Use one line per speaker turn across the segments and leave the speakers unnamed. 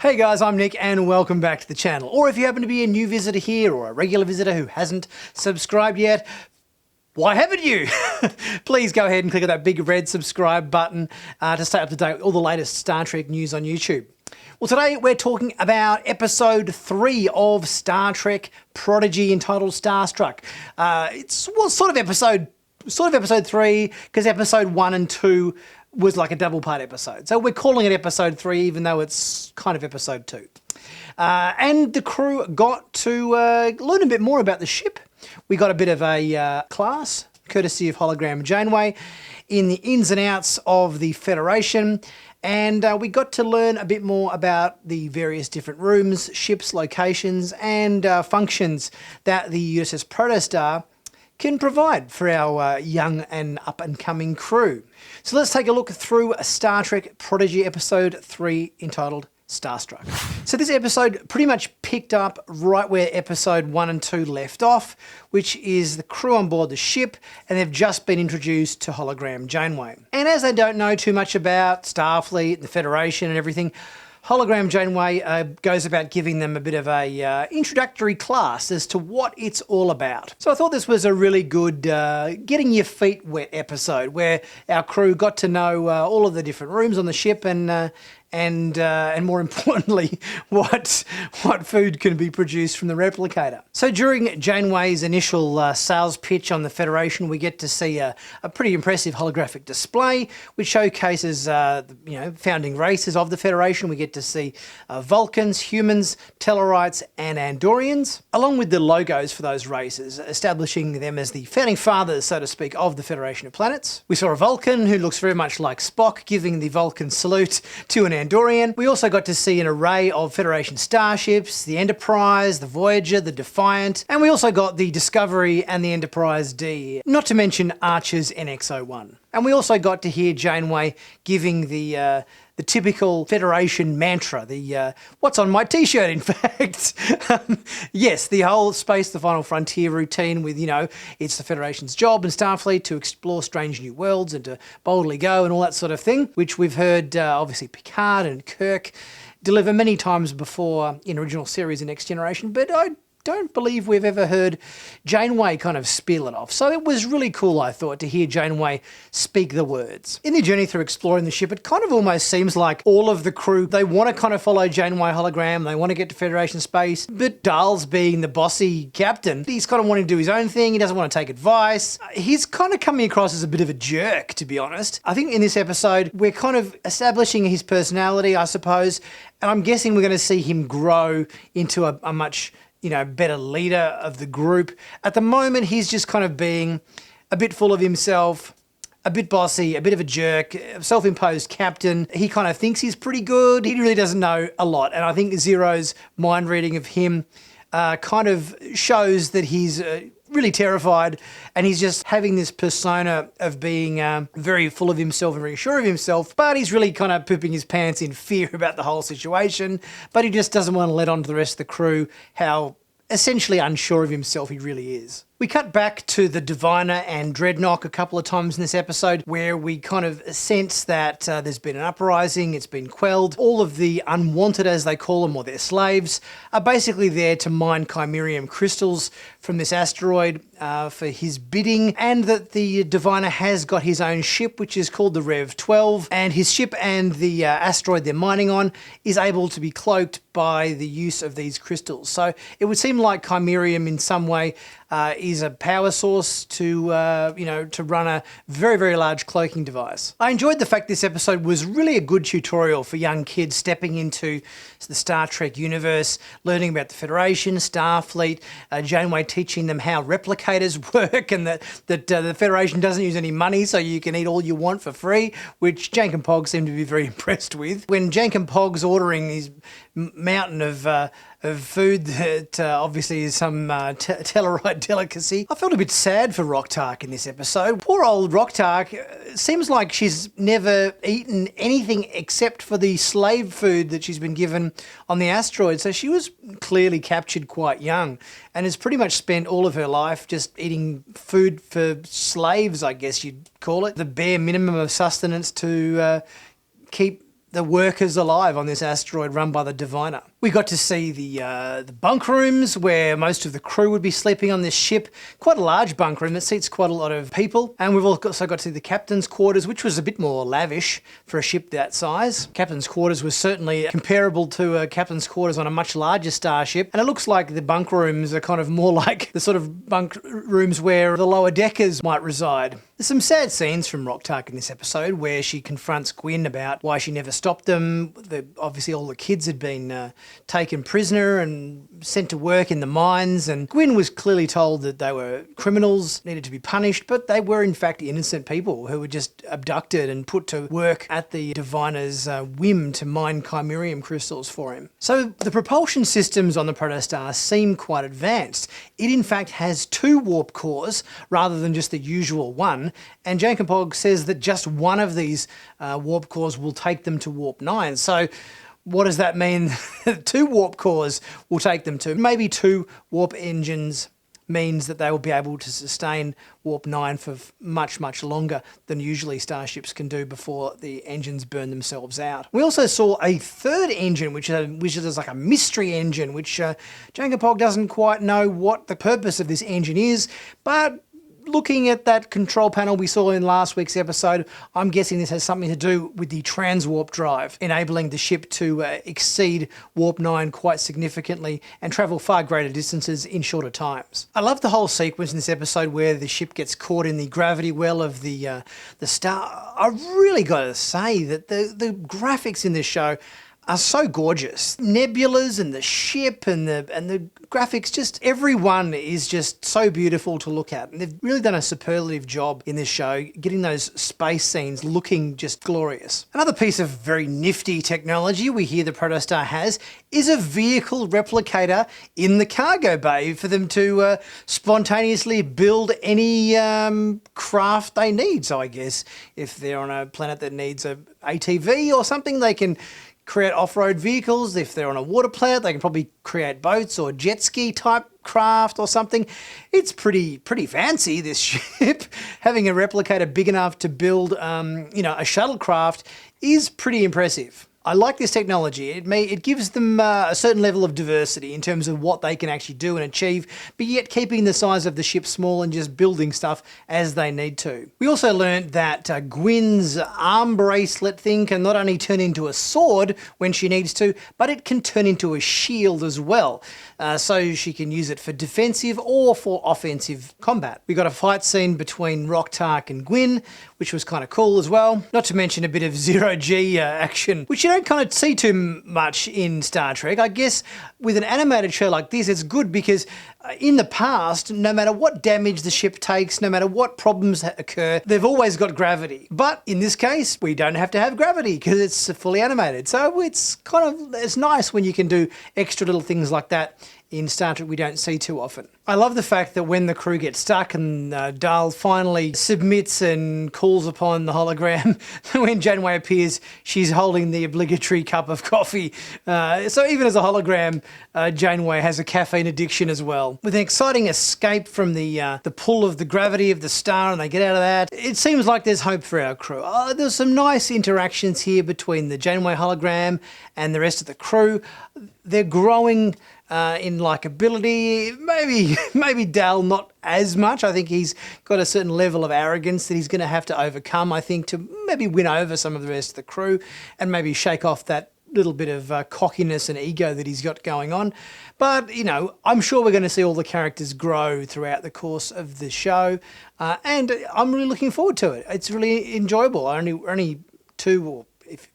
Hey guys, I'm Nick and welcome back to the channel. Or if you happen to be a new visitor here or a regular visitor who hasn't subscribed yet, why haven't you? Please go ahead and click on that big red subscribe button to stay up to date with all the latest Star Trek news on YouTube. Well, today we're talking about episode 3 of Star Trek Prodigy entitled Starstruck. It's sort of episode 3 because episode 1 and 2 was like a double part episode. So we're calling it episode 3 even though it's kind of episode 2. And the crew got to learn a bit more about the ship. We got a bit of a class, courtesy of Hologram Janeway, in the ins and outs of the Federation. And we got to learn a bit more about the various different rooms, ships, locations, and functions that the USS Protostar can provide for our young and up-and-coming crew. So let's take a look through Star Trek Prodigy episode 3 entitled Starstruck. So this episode pretty much picked up right where episode 1 and 2 left off, which is the crew on board the ship, and they've just been introduced to Hologram Janeway. And as they don't know too much about Starfleet, the Federation and everything, Hologram Janeway goes about giving them a bit of a introductory class as to what it's all about. So I thought this was a really good getting your feet wet episode where our crew got to know all of the different rooms on the ship and more importantly, what food can be produced from the replicator. So during Janeway's initial sales pitch on the Federation, we get to see a pretty impressive holographic display which showcases founding races of the Federation. We get to see Vulcans, humans, Tellarites and Andorians, along with the logos for those races, establishing them as the founding fathers, so to speak, of the Federation of Planets. We saw a Vulcan who looks very much like Spock, giving the Vulcan salute to an Andorian. We also got to see an array of Federation starships, the Enterprise, the Voyager, the Defiant, and we also got the Discovery and the Enterprise D, not to mention Archer's NX-01. And we also got to hear Janeway giving the typical Federation mantra, the what's on my t-shirt, in fact. Yes, the whole space, the final frontier routine with, it's the Federation's job and Starfleet to explore strange new worlds and to boldly go and all that sort of thing, which we've heard, obviously, Picard and Kirk deliver many times before in original series and Next Generation, but I don't believe we've ever heard Janeway kind of spiel it off. So it was really cool, I thought, to hear Janeway speak the words. In the journey through exploring the ship, it kind of almost seems like all of the crew, they want to kind of follow Janeway hologram, they want to get to Federation space, but Dahl's being the bossy captain, he's kind of wanting to do his own thing, he doesn't want to take advice. He's kind of coming across as a bit of a jerk, to be honest. I think in this episode, we're kind of establishing his personality, I suppose, and I'm guessing we're going to see him grow into a much better leader of the group. At the moment, he's just kind of being a bit full of himself, a bit bossy, a bit of a jerk, self-imposed captain. He kind of thinks he's pretty good. He really doesn't know a lot. And I think Zero's mind reading of him kind of shows that he's really terrified, and he's just having this persona of being very full of himself and very sure of himself, but he's really kind of pooping his pants in fear about the whole situation, but he just doesn't want to let on to the rest of the crew how essentially unsure of himself he really is. We cut back to the Diviner and Dreadnought a couple of times in this episode where we kind of sense that there's been an uprising, it's been quelled. All of the unwanted, as they call them, or their slaves, are basically there to mine chimerium crystals from this asteroid for his bidding, and that the Diviner has got his own ship, which is called the Rev 12, and his ship and the asteroid they're mining on is able to be cloaked by the use of these crystals. So it would seem like chimerium in some way is a power source to run a very, very large cloaking device. I enjoyed the fact this episode was really a good tutorial for young kids stepping into the Star Trek universe, learning about the Federation, Starfleet, Janeway teaching them how replicators work and that the Federation doesn't use any money so you can eat all you want for free, which Jank and Pog seem to be very impressed with. When Jank and Pog's ordering his mountain of food that obviously is some Tellarite delicacy, I felt a bit sad for Roktark in this episode. Poor old Roktark, seems like she's never eaten anything except for the slave food that she's been given on the asteroid, so she was clearly captured quite young and has pretty much spent all of her life just eating food for slaves, I guess you'd call it. The bare minimum of sustenance to keep the workers alive on this asteroid run by the Diviner. We got to see the bunk rooms where most of the crew would be sleeping on this ship. Quite a large bunk room that seats quite a lot of people. And we've also got to see the captain's quarters, which was a bit more lavish for a ship that size. Captain's quarters was certainly comparable to a captain's quarters on a much larger starship. And it looks like the bunk rooms are kind of more like the sort of bunk rooms where the lower deckers might reside. There's some sad scenes from Roktak in this episode where she confronts Gwyn about why she never stopped them. Obviously all the kids had been taken prisoner and sent to work in the mines, and Gwyn was clearly told that they were criminals, needed to be punished, but they were in fact innocent people who were just abducted and put to work at the Diviner's whim to mine chimerium crystals for him. So the propulsion systems on the protostar seem quite advanced. It in fact has 2 warp cores rather than just the usual one, and Jacob says that just one of these warp cores will take them to warp 9. So what does that mean? 2 warp cores will take them to. Maybe 2 warp engines means that they will be able to sustain warp 9 for much, much longer than usually starships can do before the engines burn themselves out. We also saw a 3rd engine, which is like a mystery engine, which Jacob doesn't quite know what the purpose of this engine is, but looking at that control panel we saw in last week's episode, I'm guessing this has something to do with the transwarp drive, enabling the ship to exceed warp 9 quite significantly and travel far greater distances in shorter times. I love the whole sequence in this episode where the ship gets caught in the gravity well of the star. I really got to say that the graphics in this show are so gorgeous. Nebulas and the ship and the graphics, just everyone is just so beautiful to look at. And they've really done a superlative job in this show, getting those space scenes looking just glorious. Another piece of very nifty technology we hear the protostar has is a vehicle replicator in the cargo bay for them to spontaneously build any craft they need. So I guess if they're on a planet that needs a ATV or something, they can create off-road vehicles. If they're on a water planet, they can probably create boats or jet ski type craft or something. It's pretty fancy, this ship. Having a replicator big enough to build, a shuttlecraft is pretty impressive. I like this technology. It gives them a certain level of diversity in terms of what they can actually do and achieve, but yet keeping the size of the ship small and just building stuff as they need to. We also learned that Gwyn's arm bracelet thing can not only turn into a sword when she needs to, but it can turn into a shield as well. So she can use it for defensive or for offensive combat. We got a fight scene between Roktak and Gwyn, which was kind of cool as well. Not to mention a bit of zero-G action, which you don't kind of see too much in Star Trek. I guess with an animated show like this, it's good because in the past, no matter what damage the ship takes, no matter what problems occur, they've always got gravity. But in this case, we don't have to have gravity because it's fully animated. So it's nice when you can do extra little things like that in Star Trek we don't see too often. I love the fact that when the crew gets stuck and Dahl finally submits and calls upon the hologram, when Janeway appears, she's holding the obligatory cup of coffee. So even as a hologram, Janeway has a caffeine addiction as well. With an exciting escape from the pull of the gravity of the star and they get out of that, it seems like there's hope for our crew. There's some nice interactions here between the Janeway hologram and the rest of the crew. They're growing in likability. Maybe Dal not as much. I think he's got a certain level of arrogance that he's going to have to overcome, I think, to maybe win over some of the rest of the crew and maybe shake off that little bit of cockiness and ego that he's got going on. But, I'm sure we're going to see all the characters grow throughout the course of the show. And I'm really looking forward to it. It's really enjoyable. Only 2 or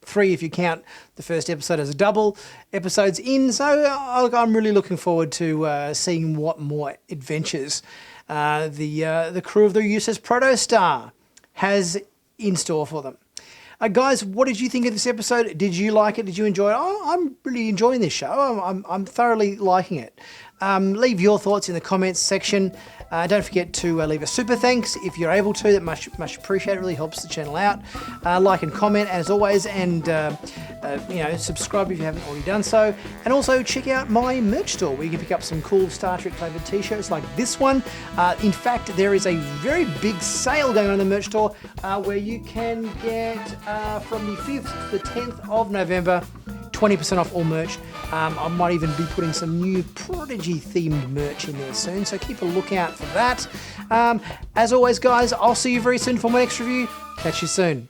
3 if you count the first episode as a double episodes in, so I'm really looking forward to seeing what more adventures the crew of the USS Protostar has in store for them. Guys, what did you think of this episode? Did you like it? Did you enjoy it? I'm really enjoying this show. I'm thoroughly liking it. Leave your thoughts in the comments section. Don't forget to leave a super thanks if you're able to. That much appreciated. It really helps the channel out. Like and comment as always, and Subscribe if you haven't already done so. And also check out my merch store where you can pick up some cool Star Trek flavoured t-shirts like this one. In fact, there is a very big sale going on in the merch store where you can get from the 5th to the 10th of November 20% off all merch. I might even be putting some new Prodigy themed merch in there soon, so keep a lookout for that. As always, guys, I'll see you very soon for my next review. Catch you soon.